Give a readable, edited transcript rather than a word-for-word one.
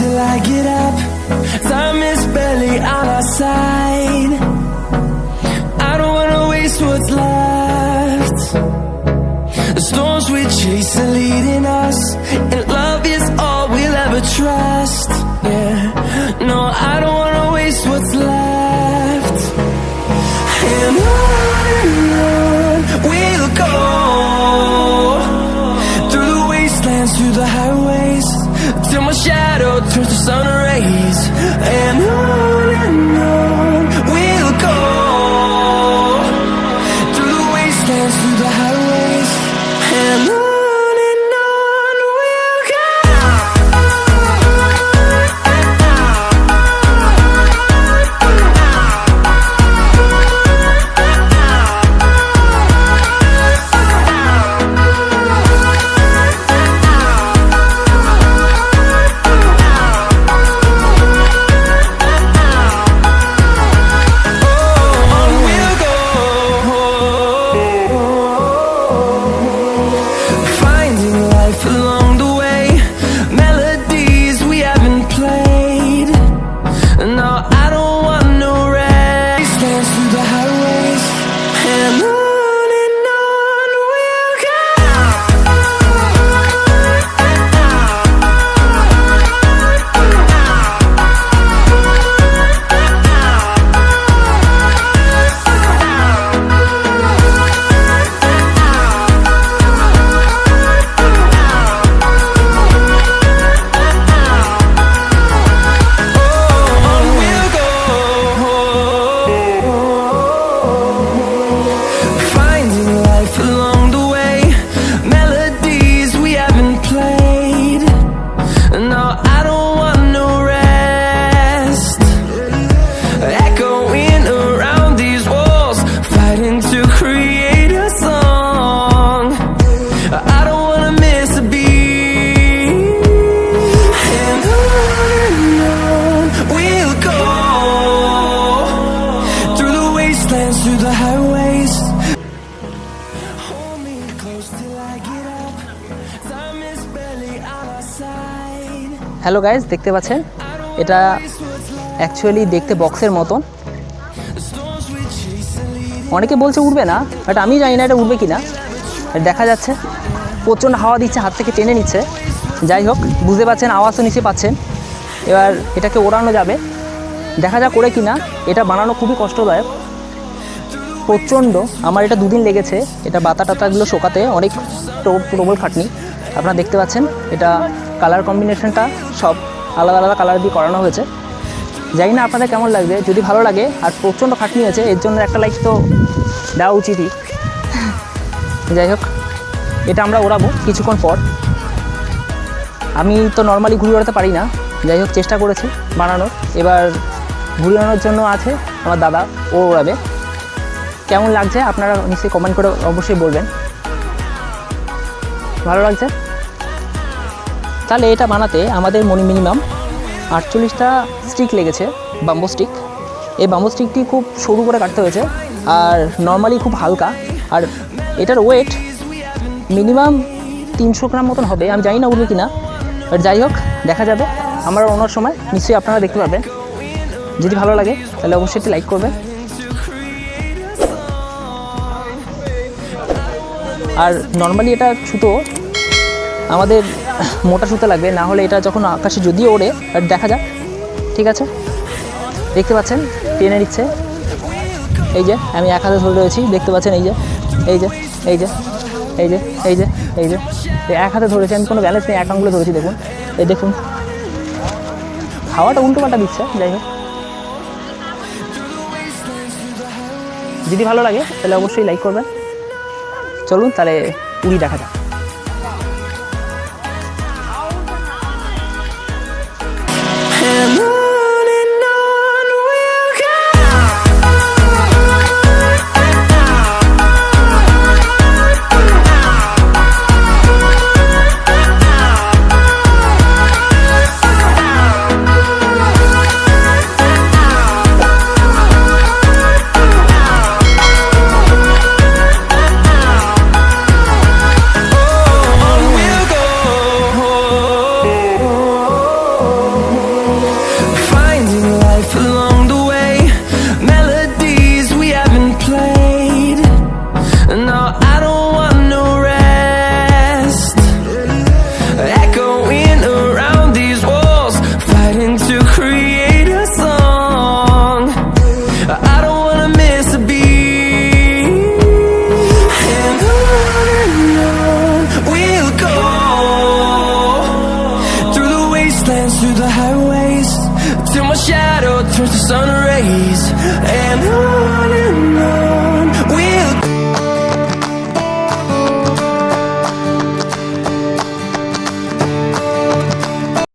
Till I get up, time is barely on our side. I don't wanna waste what's left. The storms we chase are leading us, and love is all we'll ever trust. Yeah, no, I don't wanna waste what's left. And on we'll go, through the wastelands, through the highways, till my shadow turns to sun rays. And on we'll go, through the wastelands, through the highways, and on we'll go. Hello guys, দেখতে পাচ্ছেন এটা actually দেখতে বক্সের মতন। অনেকে বলছে উড়বে না, বাট আমি জানি না এটা উড়বে কি না। দেখা যাচ্ছে প্রচণ্ড হাওয়া দিচ্ছে, হাত থেকে টেনে নিচ্ছে। যাই হোক, বুঝতে পারছেন, আওয়াজও নিচে পাচ্ছেন। এবার এটাকে ওড়ানো যাবে, দেখা যাক করে কি না। এটা বানানো খুবই কষ্টদায়ক, প্রচণ্ড। আমার এটা 2 দিন লেগেছে এটা বাতা টাতাগুলো শোকাতে, অনেক প্রবল খাটনি। আপনারা দেখতে পাচ্ছেন এটা কালার কম্বিনেশনটা সব আলাদা আলাদা কালার দিয়ে করানো হয়েছে। জানি না আপনাদের কেমন লাগবে। যদি ভালো লাগে, আর প্রচণ্ড খাটনি আছে, এর জন্য একটা লাইক তো দেওয়া উচিতই। যাই হোক, এটা আমরা ওড়াবো কিছুক্ষণ পর। আমি তো নর্মালি ঘুড়ি ওড়াতে পারি না, যাই হোক চেষ্টা করেছি বানানোর। এবার ঘুড়ি ওড়ানোর জন্য আছে আমার দাদা, ও ওড়াবে। কেমন লাগছে আপনারা নিশ্চয়ই কমেন্ট করে অবশ্যই বলবেন। ভালো লাগছে? তাহলে এটা বানাতে আমাদের মিনিমাম 48টা স্টিক লেগেছে, বাম্বো স্টিক। এই বাম্বো স্টিকটি খুব সরু করে কাটতে হয়েছে, আর নর্মালি খুব হালকা। আর এটার ওয়েট মিনিমাম 300 গ্রাম মতন হবে। আমি জানি না উঠবে কি না, বাট যাই হোক দেখা যাবে। আমরা ওনার সময় নিশ্চয়ই আপনারা দেখতে পাবেন। যদি ভালো লাগে তাহলে অবশ্যই একটি লাইক করবেন। আর নর্মালি এটা সুতো আমাদের মোটা সুতো লাগবে, না হলে এটা যখন আকাশে যদিও ওড়ে দেখা যাক। ঠিক আছে, দেখতে পাচ্ছেন টেনে নিচ্ছে। এই যে আমি এক হাতে ধরে রয়েছি, দেখতে পাচ্ছেন। এই যে এই যে এই যে এই যে এই যে এই যে এক হাতে ধরেছি আমি, কোনো ব্যালেন্স নেই, এক আঙুলে ধরেছি। দেখুন, এই দেখুন হাওয়াটা উল্টো পাল্টা দিচ্ছে। যাই হোক, যদি ভালো লাগে তাহলে অবশ্যই লাইক করবেন। চলুন তাহলে উড়ি দেখা যাক। runs through the highways till my shadow turns to sun rays. And on